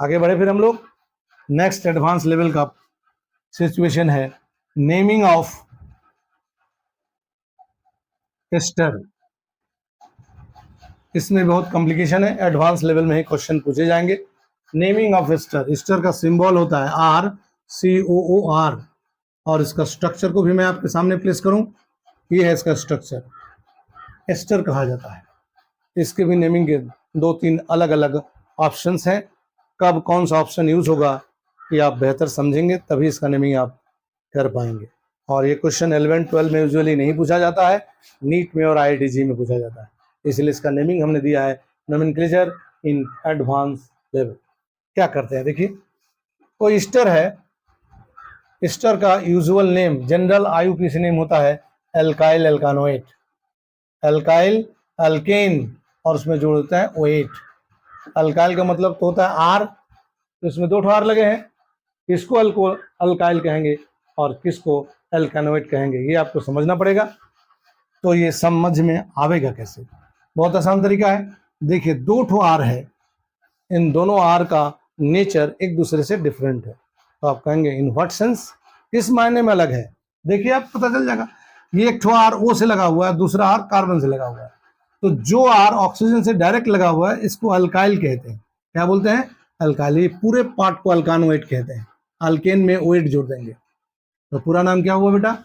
आगे बढ़े फिर हम लोग। नेक्स्ट एडवांस लेवल का सिचुएशन है नेमिंग ऑफ एस्टर। इसमें बहुत कॉम्प्लिकेशन है, एडवांस लेवल में ही क्वेश्चन पूछे जाएंगे। नेमिंग ऑफ एस्टर, एस्टर का सिंबल होता है RCOOR, और इसका स्ट्रक्चर को भी मैं आपके सामने प्लेस करूं। ये है इसका स्ट्रक्चर, एस्टर कहा जाता है। इसके भी नेमिंग के 2-3 अलग अलग ऑप्शंस हैं। कब कौन सा ऑप्शन यूज होगा ये आप बेहतर समझेंगे, तभी इसका नेमिंग आप कर पाएंगे। और ये क्वेश्चन 11-12 में यूजुअली नहीं पूछा जाता है, नीट में और IITG में पूछा जाता है, इसलिए इसका नेमिंग हमने दिया है नोमेनक्लेचर इन एडवांस लेवल। क्या करते हैं देखिए, कोई एस्टर है, एस्टर का usual name general IUPAC name होता है एल्काइल एल्कानोएट, एल्काइल अल्केन और उसमें जोड़ होता है OAT। अल्काइल का मतलब तो होता है R, तो इसमें 2 R लगे हैं, किसको अल्काइल कहेंगे और किसको एल्कानोएट कहेंगे, ये आपको समझना पड़ेगा। तो ये समझ में आवेगा कैसे, बहुत आसान तरीका है। देखिए 2 R है, इन दोनों R का नेचर एक दूसरे से डिफरेंट है, तो आप कहेंगे इन व्हाट सेंस, किस मायने में अलग है। देखिए आप पता चल जाएगा, ये एक R O से लगा हुआ है, दूसरा R कार्बन से लगा हुआ है, तो जो R ऑक्सीजन से डायरेक्ट लगा हुआ है इसको अल्काइल कहते हैं। क्या बोलते हैं? अल्काइल। ये पूरे पार्ट को अल्कानोएट कहते हैं, अल्केन में OAT जोड़ देंगे, तो पूरा नाम क्या हुआ बेटा?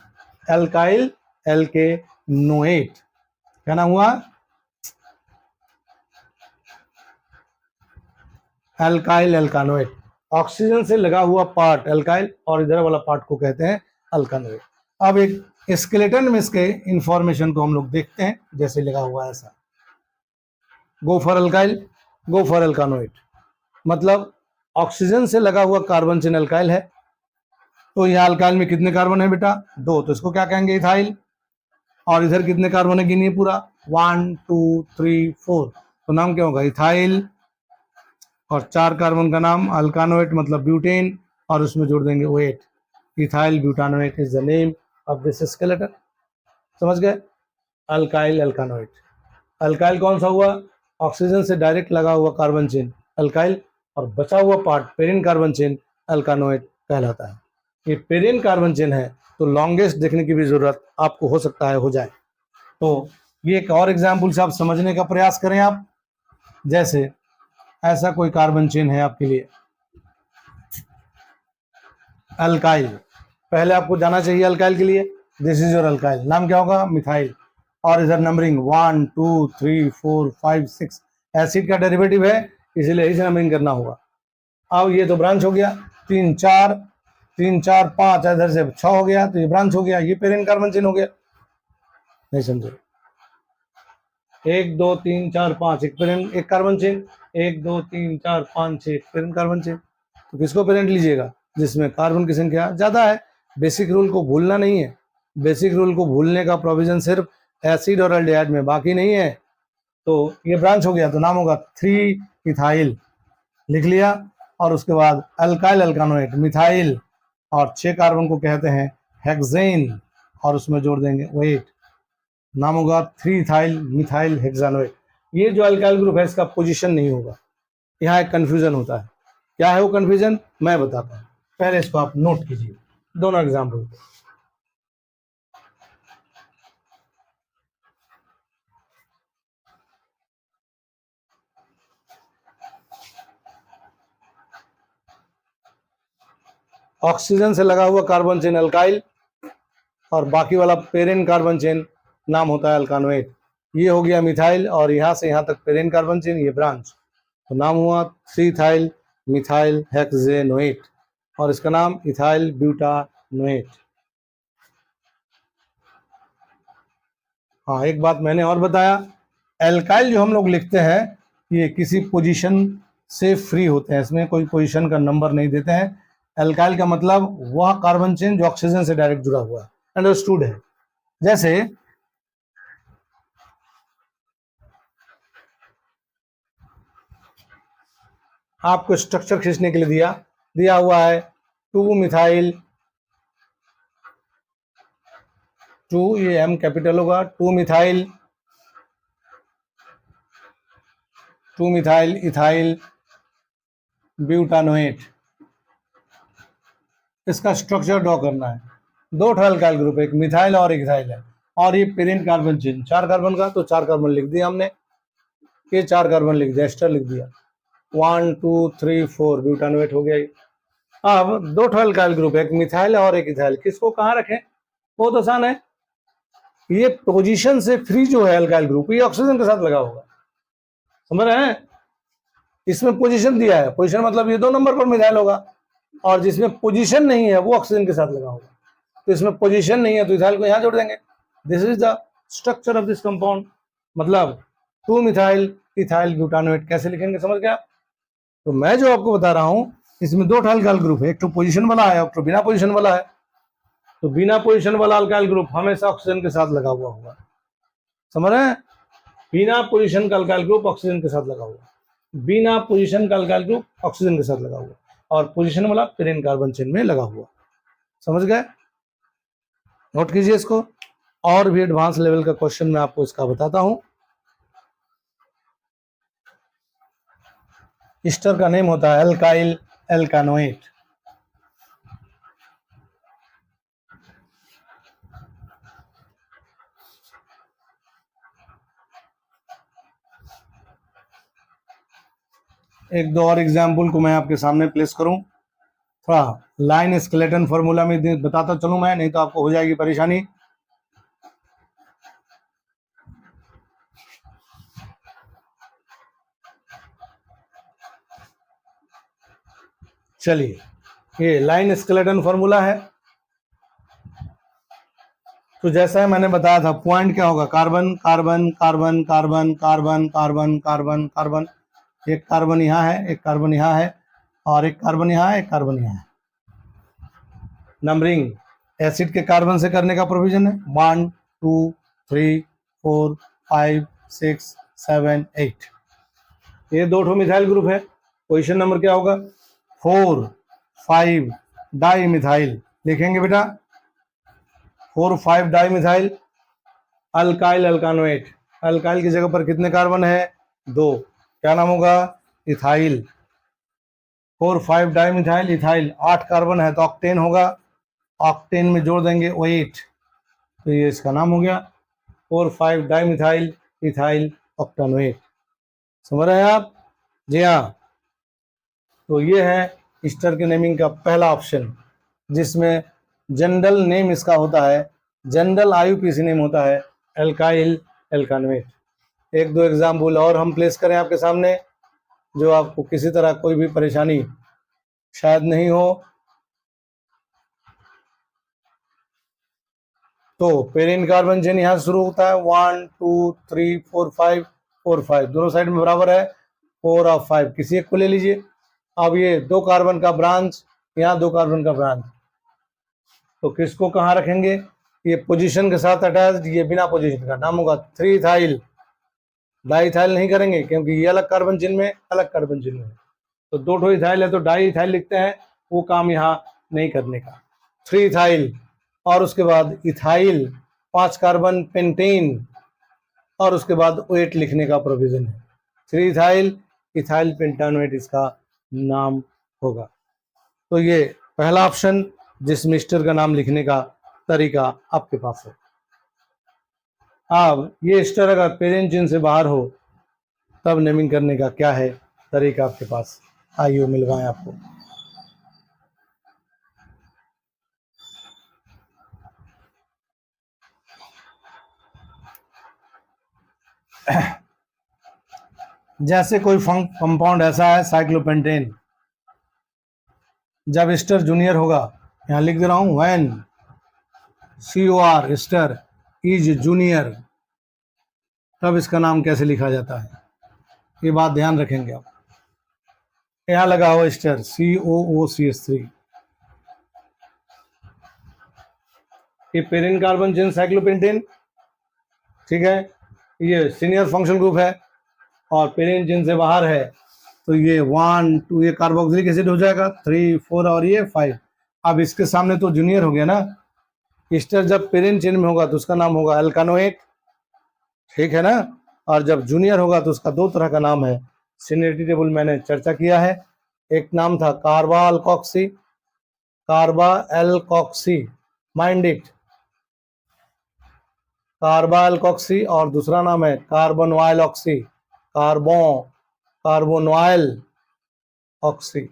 Alkyl alkanoate. क्या नाम हुआ? अल्काइल एल्कानोएट। ऑक्सीजन से लगा हुआ पार्ट अल्काइल और इधर वाला पार्ट को कहते हैं अल्कानोएट। अब एक स्केलेटन में इसके इंफॉर्मेशन को हम लोग देखते हैं, जैसे लगा हुआ है ऐसा, go for alkyl, go for alkanoate, मतलब ऑक्सीजन से लगा हुआ कार्बन चेन अल्काइल है। तो यहाँ अल्काइल में कितने कार्बन है बेटा? 2, तो इसको क्या कहेंगे? इथाइल। और इधर कितने कार्बन है गिनिए पूरा, 1 2 3 4, तो नाम क्या होगा? इथाइल। और 4 कार्बन का नाम अल्कानोएट मतलब ब्यूटेन, और उसमें जोड़ देंगे OAT। Ethyl butanoate is the name of this skeleton. समझ गए? अल्काइल एल्कानोएट। अल्काइल कौन सा हुआ? ऑक्सीजन से डायरेक्ट लगा हुआ कार्बन चेन अल्काइल, और बचा हुआ पार्ट पेरिन कार्बन चेन अल्कानोएट कहलाता है। ये पेरिन कार्बन चेन है तो लॉन्गेस्ट देखने की भी जरूरत आपको हो सकता है हो जाए। तो ये एक और एग्जाम्पल से आप समझने का प्रयास करें। आप जैसे ऐसा कोई कार्बन चेन है आपके लिए अल्काइल, पहले आपको जाना चाहिए अल्काइल के लिए, दिस इज योर अल्काइल, नाम क्या होगा? मिथाइल। और इधर नंबरिंग 1 2 3 4 5 6, एसिड का डेरिवेटिव है इसीलिए इसे नंबरिंग करना होगा। अब ये तो ब्रांच हो गया, 3 4 3 4 5, इधर से 6 हो गया, तो ये ब्रांच हो गया, ये पेरेंट कार्बन चेन हो गया। नहीं समझे? 1 2 3 4 5 एक पेरेंट एक carbon chain, 1 2 3 4 5 6 parent carbon chain. तो किसको पेरेंट लीजिएगा? जिसमें कार्बन की संख्या ज्यादा है। बेसिक रूल को भूलना नहीं है, बेसिक रूल को भूलने का प्रोविजन सिर्फ एसिड और एल्डिहाइड में, बाकी नहीं है। तो ये ब्रांच हो गया तो नाम होगा 3 इथाइल, लिख लिया। और उसके बाद अल्काइल अल्कानोएट मिथाइल, और 6 कार्बन को कहते हैं हेक्सेन, और उसमें जोड़ देंगे OAT, नाम होगा 3 इथाइल मिथाइल हेक्सानोएट। ये जो अल्काइल ग्रुप है इसका पोजीशन नहीं होगा, यहाँ एक कंफ्यूजन होता है। क्या है वो कंफ्यूजन? मैं बताता हूँ, पहले इसको आप नोट कीजिए दोनों एग्जाम्पल को। ऑक्सीजन से लगा हुआ कार्बन चेन अल्काइल, और बाकी वाला पेरेंट कार्बन चेन नाम होता है अल्कानोएट। ये हो गया मिथाइल, और यहाँ से यहाँ तक पेरेंट कार्बन चेन, ये ब्रांच, तो नाम हुआ 3 इथाइल मिथाइल हेक्सेनोएट, और इसका नाम इथाइल ब्यूटानोएट। हाँ, एक बात मैंने और बताया, एल्काइल जो हम लोग लिखते हैं ये किसी पोजीशन से फ्री होते हैं, इसमें कोई पोजीशन का नंबर नहीं देते हैं। एल्काइल का मतलब वह कार्बन चेन जो ऑक्सीजन से डायरेक्ट जुड़ा हुआ है, अंडरस्टूड है। जैसे आपको स्ट्रक्चर खींचने के लिए दिया हुआ है 2 मिथाइल 2, ये M कैपिटल होगा, 2 मिथाइल इथाइल ब्यूटानोएट, इसका स्ट्रक्चर ड्रॉ करना है। दो अल्काइल ग्रुप, एक मिथाइल और एक इथाइल है, और ये पेरेंट कार्बन चेन 4 कार्बन का, तो 4 कार्बन लिख दिया हमने, ये 4 कार्बन लिख दिया, एस्टर लिख दिया, 1 2 3 4 ब्यूटानोएट हो गया ये। अब दो अल्काइल ग्रुप, एक मिथाइल और एक इथाइल, किसको कहाँ रखें? बहुत आसान है, ये पोजीशन से फ्री जो है अल्काइल ग्रुप, ये ऑक्सीजन के साथ लगा होगा, समझ रहे हैं? इसमें पोजीशन दिया है, पोजीशन मतलब ये 2 नंबर पर मिथाइल होगा, और जिसमें पोजीशन नहीं है वो ऑक्सीजन के साथ लगा होगा। तो इसमें पोजीशन नहीं है तो इथाइल को यहाँ जोड़ देंगे। This is the structure of this compound, मतलब 2 मिथाइल इथाइल ब्यूटानोएट। कैसे लिखेंगे समझ गया? तो मैं जो आपको बता रहा हूं, इसमें 2 अल्काइल ग्रुप है, एक तो पोजीशन वाला है, एक तो बिना पोजीशन वाला है। तो बिना पोजीशन वाला अल्काइल ग्रुप हमेशा ऑक्सीजन के साथ लगा हुआ होगा, समझ रहे हैं? बिना पोजीशन का अल्काइल ग्रुप ऑक्सीजन के साथ लगा हुआ, बिना पोजीशन का अल्काइल ग्रुप ऑक्सीजन के साथ लगा हुआ, और पोजीशन वाला पेरेंट कार्बन चेन में लगा हुआ। समझ गए? नोट कीजिए इसको। और भी एडवांस लेवल का क्वेश्चन मैं आपको इसका बताता हूं। ईस्टर का नेम होता है अल्काइल एल्कानोएट। एक दो और एग्जाम्पल को मैं आपके सामने प्लेस करूं, थोड़ा लाइन स्केलेटन फॉर्मूला में बताता चलूं मैं, नहीं तो आपको हो जाएगी परेशानी। चलिए, ये लाइन स्केलेटन फॉर्मूला है। तो जैसा है मैंने बताया था, पॉइंट क्या होगा? Carbon carbon carbon carbon carbon carbon carbon carbon, एक कार्बन यहाँ है, एक कार्बन यहाँ है, और एक कार्बन यहाँ है, एक कार्बन यहाँ है। नंबरिंग एसिड के कार्बन से करने का प्रोविजन है, 1 2 3 4 5 6 7 8। ये 2 मिथाइल ग्रुप है, पोजीशन नंबर क्या होगा? 4 5 डाई मिथाइल लिखेंगे बेटा, 4 5 डाई मिथाइल अल्काइल एल्कानोएट। अल्काइल की जगह पर कितने कार्बन है? 2, क्या नाम होगा? Ethyl. 4 5 di methyl ethyl, 8 carbon है तो ऑक्टेन होगा, ऑक्टेन में जोड़ देंगे O8, तो ये इसका नाम हो गया 4 5 डाई मिथाइल इथाइल ऑक्टेनोएट। समझ रहे हैं आप? जी हाँ। तो ये है ईस्टर के नेमिंग का पहला ऑप्शन, जिसमें जनरल नेम इसका होता है, जनरल IUPAC नेम होता है अल्काइल एल्कानोएट। एक दो एग्जाम्पल और हम प्लेस करें आपके सामने, जो आपको किसी तरह कोई भी परेशानी शायद नहीं हो। तो पेरेंट कार्बन चेन यहाँ शुरू होता है, 1 2 3 4 5 4 5, दोनों साइड में बराबर है, 4 और 5, किसी एक को ले लीजिए। अब ये 2 कार्बन का ब्रांच, यहाँ 2 कार्बन का ब्रांच, तो किसको कहाँ रखेंगे? ये पोजीशन के साथ अटैच्ड, ये बिना पोजीशन का, नाम होगा 3 इथाइल। डाई इथाइल नहीं करेंगे क्योंकि ये अलग कार्बन चिन्ह में, अलग कार्बन चिन्ह में, तो 2 इथाइल है तो डाई इथाइल लिखते हैं, वो काम यहाँ नहीं करने का। 3 इथाइल, और उसके बाद इथाइल 5 कार्बन पेंटेन, और उसके बाद O8 लिखने का प्रोविजन है। 3 इथाइल इथाइल पेंटानोएट इसका नाम होगा। तो ये पहला ऑप्शन, जिसमें ईस्टर का नाम लिखने का तरीका आपके पास है। अब ये ईस्टर अगर पेरेंट चिन्ह से बाहर हो तब नेमिंग करने का क्या है तरीका आपके पास, आइए मिलवाएं आपको। जैसे कोई कंपाउंड ऐसा है साइक्लोपेंटेन, जब ईस्टर जूनियर होगा, यहाँ लिख दे रहा हूं, when COR Easter is junior, तब इसका नाम कैसे लिखा जाता है, ये बात ध्यान रखेंगे आप। यहाँ लगा हुआ ईस्टर COOCH3, ये पेरेंट कार्बन चेन साइक्लोपेंटेन, ठीक है, ये सीनियर फंक्शनल ग्रुप है, और पेरेंट चेन से बाहर है तो ये 1 2, ये कार्बोक्सिलिक एसिड हो जाएगा, 3 4 और ये 5। अब इसके सामने तो जूनियर हो गया ना, ईस्टर जब पेरेंट चेन में होगा तो उसका नाम होगा एल्कानोएट, ठीक है ना, और जब जूनियर होगा तो उसका 2 तरह का नाम है, सीनियरिटी टेबल मैंने चर्चा किया है, एक नाम था carba alkoxy, carba alkoxy, mind it, carba alkoxy, और दूसरा नाम है कार्बोनवाइल ऑक्सी, कार्बोनवाइल ऑक्सी।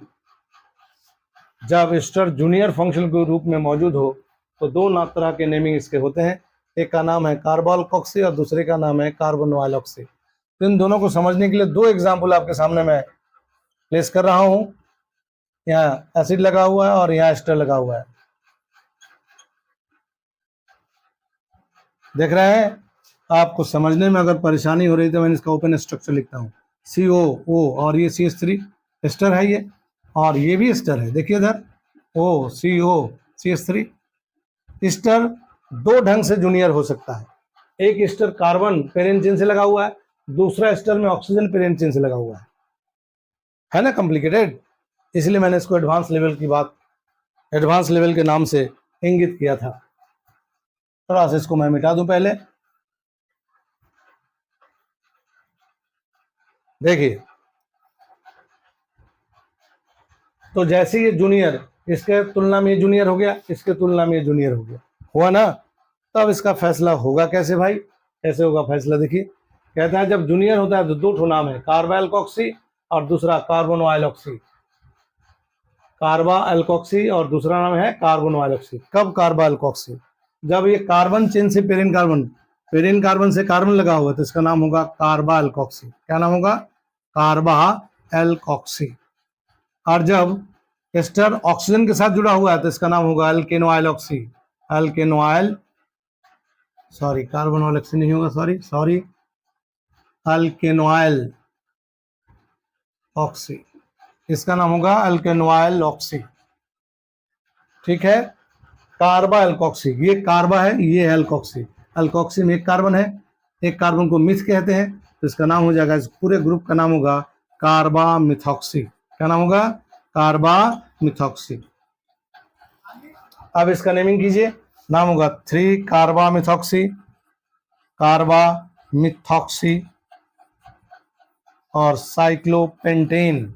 जब एस्टर जूनियर फंक्शन के रूप में मौजूद हो तो दो तरह के नेमिंग इसके होते हैं, एक का नाम है कार्बोअल्कोक्सी और दूसरे का नाम है कार्बोनवाइल ऑक्सी। तो इन दोनों को समझने के लिए दो एग्जाम्पल आपके सामने मैं प्लेस कर रहा हूं। यहाँ एसिड लगा हुआ है और यहाँ एस्टर लगा हुआ है, देख रहे हैं। आपको समझने में अगर परेशानी हो रही तो मैं इसका ओपन स्ट्रक्चर लिखता हूँ, COO, और ये CH3 एस्टर है ये, और ये भी एस्टर है, देखिए इधर CO CH3। एस्टर दो ढंग से जूनियर हो सकता है, एक एस्टर कार्बन पेरेंट चेन से लगा हुआ है, दूसरा एस्टर में ऑक्सीजन पेरेंट चेन से लगा हुआ है ना, कॉम्प्लिकेटेड। इसलिए मैंने इसको एडवांस लेवल की बात, एडवांस लेवल के नाम से इंगित किया था। थोड़ा सा इसको मैं मिटा दूं पहले, देखिए। तो जैसे ये जूनियर, इसके तुलना में ये जूनियर हो गया, इसके तुलना में ये जूनियर हो गया, हुआ ना। तो अब इसका फैसला होगा कैसे भाई, कैसे होगा फैसला, देखिए। कहता है जब जूनियर होता है तो दो ठो नाम है, कार्बा एल्कोक्सी और दूसरा कार्बोनवाइल ऑक्सी, कार्बा एल्कोक्सी और दूसरा नाम है कार्बोनवाइल ऑक्सी। कब कार्बा एल्कोक्सी, जब ये कार्बन चेन से पेरेन कार्बन से कार्बन लगा हुआ है तो इसका नाम होगा कार्बा एल्कोक्सी। क्या नाम होगा, कार्बा एल्कोक्सी। और जब एस्टर ऑक्सीजन के साथ जुड़ा हुआ है तो इसका नाम होगा अल्केनोइल ऑक्सी, अल्केनोइल, सॉरी कार्बोनवाइल ऑक्सी नहीं होगा, सॉरी अल्केनोइल ऑक्सी, इसका नाम होगा अल्केनोइल ऑक्सी, ठीक है। कार्बा एल्कोक्सी, ये कार्बा है, ये एल्कोक्सी। एल्कोक्सी में एक कार्बन है, एक कार्बन को मिथ कहते हैं, तो इसका नाम हो जाएगा, इस पूरे ग्रुप का नाम होगा कार्बा मिथॉक्सी। क्या नाम होगा, कार्बा मिथॉक्सी। अब इसका नेमिंग कीजिए, नाम होगा 3 कार्बा मिथॉक्सी, कार्बा मिथॉक्सी, और साइक्लोपेंटेन,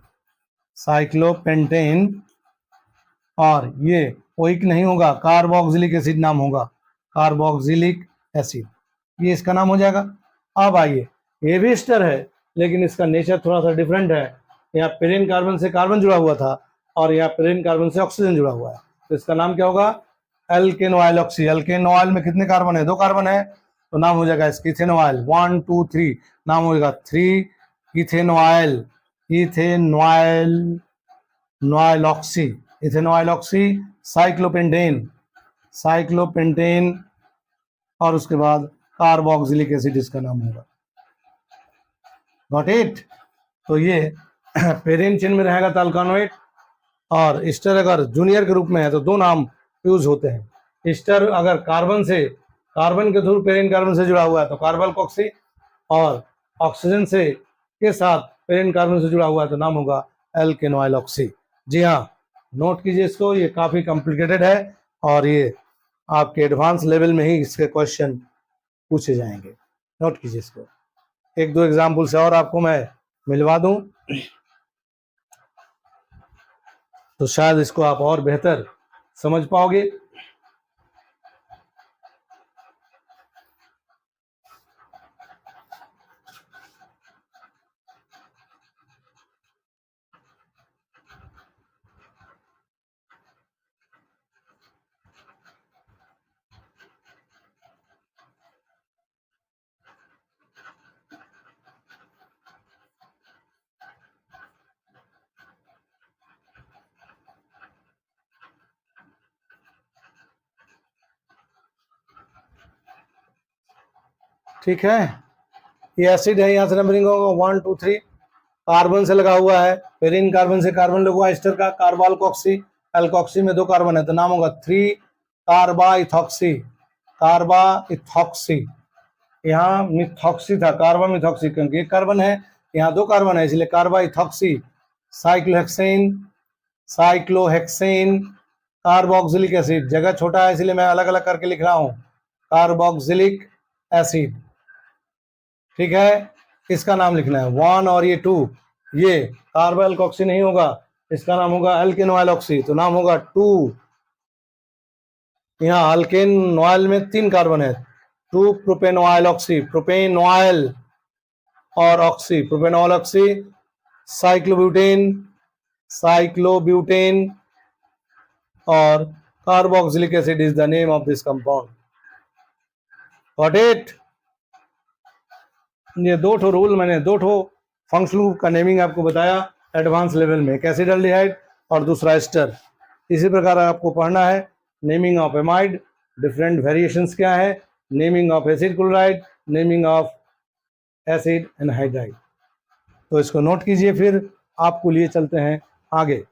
साइक्लोपेंटेन, और ये ओइक नहीं होगा, कार्बोक्सिलिक एसिड नाम होगा, कार्बोक्सिलिक एसिड, ये इसका नाम हो जाएगा। अब आइए, ये भी एस्टर है लेकिन इसका नेचर थोड़ा सा डिफरेंट है, यहाँ पेरेन कार्बन से कार्बन जुड़ा हुआ था और यहाँ पेरेन कार्बन से ऑक्सीजन जुड़ा हुआ है, तो इसका नाम क्या होगा, एल्केनोइल ऑक्सी। एल्केनोइल में कितने कार्बन है, 2 कार्बन है, तो नाम हो जाएगा इसका इथेनोइल, 1 2 3, नाम होगा 3 इथेनोइल, इथेनोइल, Noyyal oxy, इथेनोइल oxy, cyclopentane, cyclopentane, और उसके बाद कार्बोक्सिलिक एसिड इसका नाम होगा। Got it. तो ये पेरेन चेन में रहेगा तो अल्कानोएट, और एस्टर अगर जूनियर के रूप में है तो दो नाम यूज होते हैं। एस्टर अगर कार्बन से, कार्बन के थ्रू पेरेन कार्बन से जुड़ा हुआ है तो कार्बोअल्कोक्सी, और ऑक्सीजन से के साथ पेरेन कार्बन से जुड़ा हुआ है तो नाम होगा एल्केनोइल ऑक्सी। जी हाँ, नोट कीजिए इसको, ये काफ़ी कॉम्प्लिकेटेड है और ये आपके एडवांस लेवल में ही इसके क्वेश्चन पूछे जाएंगे, नोट कीजिए इसको। एक दो एग्जाम्पल से और आपको मैं मिलवा दूं तो शायद इसको आप और बेहतर समझ पाओगे। ठीक है, ये एसिड है, यहाँ से नंबरिंग होगा 1 2 3, कार्बन से लगा हुआ है, पेरिन कार्बन से कार्बन लगा हुआ है, एस्टर का कार्बोअल्कोक्सी, अल्कोक्सी में 2 कार्बन है तो नाम होगा 3 कार्बा इथॉक्सी, कार्बा इथॉक्सी। यहाँ मिथॉक्सी था, कार्बा मिथॉक्सी, क्योंकि एक कार्बन है, यहाँ 2 कार्बन है इसलिए carba ethoxy. Cyclohexane, cyclohexane, carboxylic acid, जगह छोटा है इसलिए मैं अलग अलग करके लिख रहा हूँ, कार्बोक्सिलिक एसिड, ठीक है। इसका नाम लिखना है 1 और ये 2, ये कार्बोअल्कोक्सी नहीं होगा, इसका नाम होगा एल्केन ऑयल ऑक्सी, तो नाम होगा 2। यहाँ अल्केन ऑयल में 3 कार्बन है, 2 propanoyl oxy, propanoyl और oxy, propanoyl oxy, cyclobutane, cyclobutane और carboxylic acid is the name of this compound. Got it? ये 2 ठो रूल, मैंने 2 ठो फंक्शनल ग्रुप का नेमिंग आपको बताया एडवांस लेवल में, एक एसिडाल्डिहाइड और दूसरा एस्टर। इसी प्रकार आपको पढ़ना है naming of amide, different variations क्या है, naming of acid chloride, naming of acid anhydride. तो इसको नोट कीजिए, फिर आपको लिए चलते हैं आगे।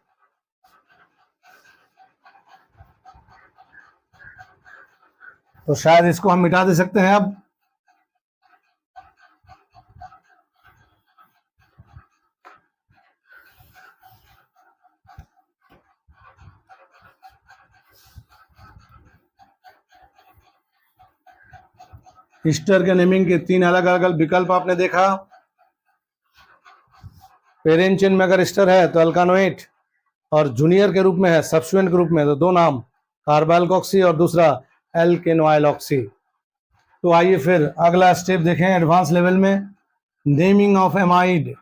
तो शायद इसको हम मिटा दे सकते हैं अब। ईस्टर के नेमिंग के 3 अलग अलग विकल्प आपने देखा। पेरेंट चेन में अगर ईस्टर है तो अल्कानोएट, और जूनियर के रूप में है सब्स्टिट्यूएंट के रूप में तो 2 नाम, कार्बाइलऑक्सी और दूसरा एल्केनॉयल ऑक्सी। तो आइए फिर अगला स्टेप देखें एडवांस लेवल में, naming of amide.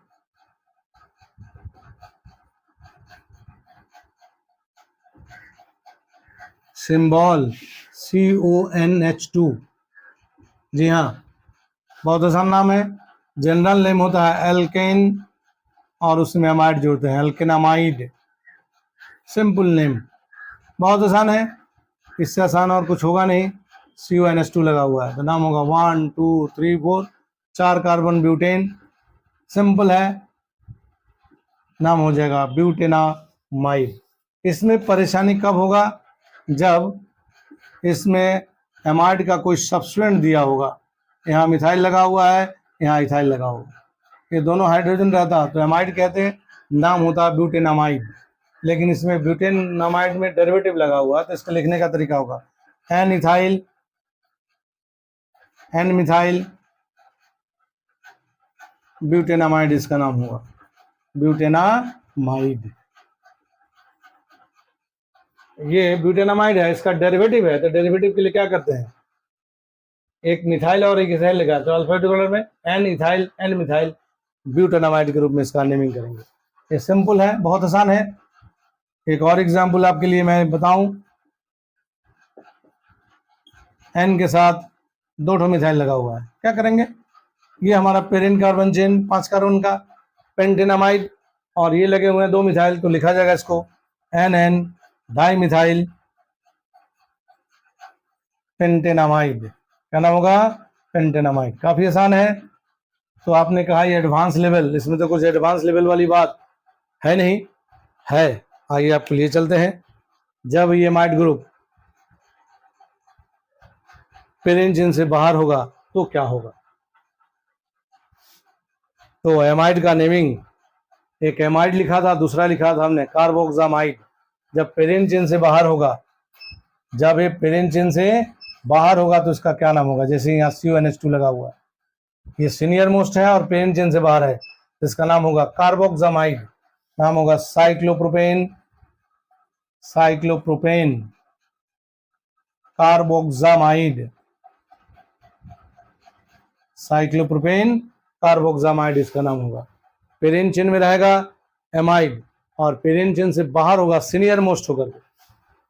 Symbol CONH2। जी हाँ, बहुत आसान नाम है। जनरल नेम होता है एल्केन और उसमें अमाइड जोड़ते हैं, एल्केनामाइड। सिंपल नेम, बहुत आसान है, इससे आसान और कुछ होगा नहीं। CONH2 लगा हुआ है तो नाम होगा 1 2 3 4, 4 कार्बन ब्यूटेन, सिंपल है, नाम हो जाएगा ब्यूटेनामाइड। इसमें परेशानी कब होगा? जब इसमें एमाइड का कोई सब्स्टिट्यूएंट दिया होगा। यहाँ मिथाइल लगा हुआ है, यहाँ इथाइल लगा हुआ है, ये दोनों हाइड्रोजन रहता तो एमाइड कहते हैं, नाम होता ब्यूटेनामाइड। लेकिन इसमें ब्यूटेनामाइड में डेरिवेटिव लगा हुआ है तो इसका लिखने का तरीका होगा N ethyl, N methyl butanamide, इसका नाम होगा ब्यूटेनामाइड। ये ब्यूटेनामाइड है, इसका डेरिवेटिव है, तो डेरिवेटिव के लिए क्या करते हैं, एक मिथाइल और एक इथाइल लगा तो अल्फाबेटिक ऑर्डर में N ethyl N methyl butanamide के रूप में इसका नेमिंग करेंगे। ये सिंपल है, बहुत आसान है। एक और एग्जांपल आपके लिए मैं बताऊं, एन के साथ 2 मिथाइल लगा हुआ है, क्या करेंगे, ये हमारा पेरेंट कार्बन चेन 5 कार्बन का पेंटेनामाइड, और ये लगे हुए हैं 2 मिथाइल, तो लिखा जाएगा इसको NN डाई मिथाइल पेंटेनामाइड, क्या नाम होगा, पेंटेनामाइड। काफी आसान है। तो आपने कहा ये एडवांस लेवल, इसमें तो कुछ एडवांस लेवल वाली बात है नहीं, है। आइए आपको लिए चलते हैं। जब ये एमाइड ग्रुप पेरेंट चेन से बाहर होगा तो क्या होगा। तो एमाइड का नेमिंग, एक एमाइड लिखा था, दूसरा लिखा था हमने कार्बोक्सामाइड। जब पेरेंट चेन से बाहर होगा, जब ये पेरेंट चेन से बाहर होगा तो इसका क्या नाम होगा। जैसे यहाँ CONH2 लगा हुआ है, ये सीनियर मोस्ट है और पेरेंट चेन से बाहर है, तो इसका नाम होगा कार्बोक्सामाइड, नाम होगा cyclopropane, cyclopropane carboxamide, cyclopropane carboxamide इसका नाम होगा। पेरेंट चेन में रहेगा एमाइड और पेरेंट चेन से बाहर होगा सीनियर मोस्ट होकर के,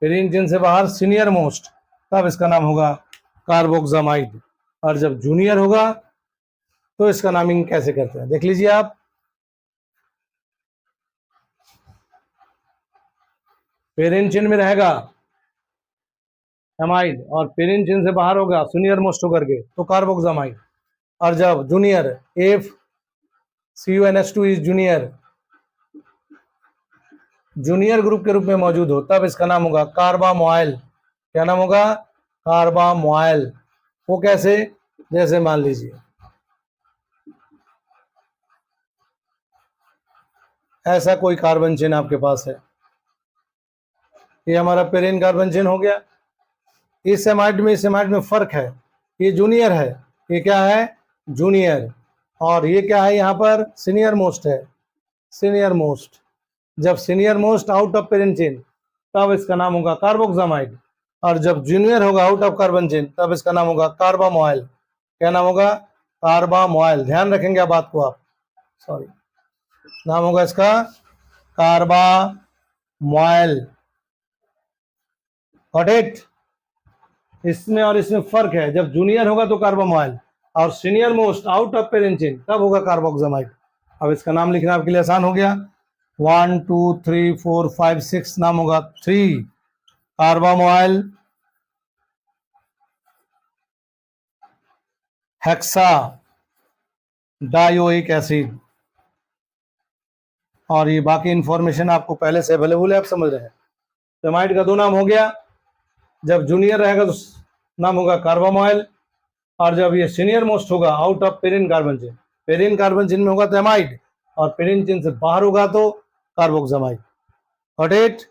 पेरेंट चेन से बाहर सीनियर मोस्ट, तब इसका नाम होगा कार्बोक्सामाइड। और जब जूनियर होगा तो इसका नामिंग कैसे करते हैं देख लीजिए आप। पेरेंट चेन में रहेगा एमाइड और पेरेंट चेन से बाहर होगा सीनियर मोस्ट होकर के तो कार्बोक्सामाइड। और जब junior, if CONH2 is junior, junior group के रूप में मौजूद हो, तब इसका नाम होगा कार्बामोइल। क्या नाम होगा, कार्बामोइल। वो कैसे, जैसे मान लीजिए ऐसा कोई कार्बन चेन आपके पास है, ये हमारा पेरेंट कार्बन चेन हो गया। इस एमाइड में, इस एमाइड में फर्क है, ये जूनियर है, ये क्या है, जूनियर, और ये क्या है, यहाँ पर सीनियर मोस्ट है, सीनियर मोस्ट। जब senior most out of parent chain तब इसका नाम होगा कार्बोक्सामाइड, और जब जूनियर होगा आउट ऑफ कार्बन चेन तब इसका नाम होगा कार्बामोइल। क्या नाम होगा? कार्बामोइल। ध्यान रखेंगे आप बात को, आप सॉरी, नाम होगा इसका कार्बामोइल। Got it? इसमें और इसमें फर्क है, जब जूनियर होगा तो कार्बामोइल और senior most out of parent chain तब होगा कार्बोक्सामाइड। अब इसका नाम लिखना आपके लिए आसान हो गया। 1 2 3 4 5 6 नाम होगा 3 कार्बामोइल हेक्सा डायोइक एसिड। और ये बाकी इंफॉर्मेशन आपको पहले से अवेलेबल है, आप समझ रहे हैं। एमाइड का 2 नाम हो गया, जब जूनियर रहेगा तो नाम होगा कार्बामोइल, और जब ये सीनियर मोस्ट होगा out of Perrin carbon chain, Perrin carbon chain में होगा तो एमाइड, और पेरिन चेन से बाहर होगा तो कार्बोक्सामाइड। Got it?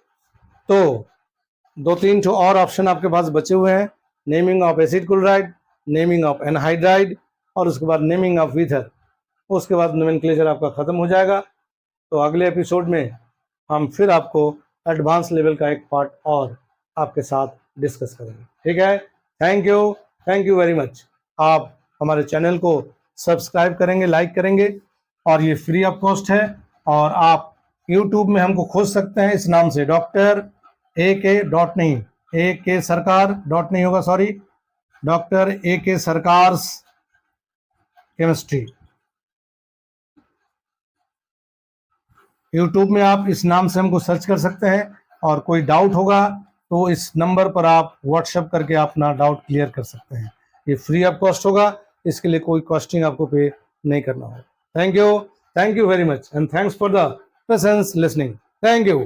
तो 2-3 ठो और ऑप्शन आपके पास बचे हुए हैं, naming of acid chloride, naming of anhydride, और उसके बाद नेमिंग ऑफ ईथर। उसके बाद नोमेनक्लेचर आपका खत्म हो जाएगा। तो अगले एपिसोड में हम फिर आपको एडवांस लेवल का एक पार्ट और आपके साथ डिस्कस करेंगे। ठीक है? Thank you very much. आप हमारे चैनल को सब्सक्राइब करेंगे, लाइक करेंगे, और ये फ्री ऑफ कॉस्ट है। और आप यूट्यूब में हमको खोज सकते हैं इस नाम से, डॉक्टर AK डॉट नहीं, AK सरकार डॉट नहीं होगा, सॉरी, डॉक्टर AK सरकार केमिस्ट्री। यूट्यूब में आप इस नाम से हमको सर्च कर सकते हैं, और कोई डाउट होगा तो इस नंबर पर आप व्हाट्सएप करके अपना डाउट क्लियर कर सकते हैं। ये फ्री ऑफ कॉस्ट होगा, इसके लिए कोई कॉस्टिंग आपको पे नहीं करना होगा। Thank you very much, and thanks for the patience listening. Thank you.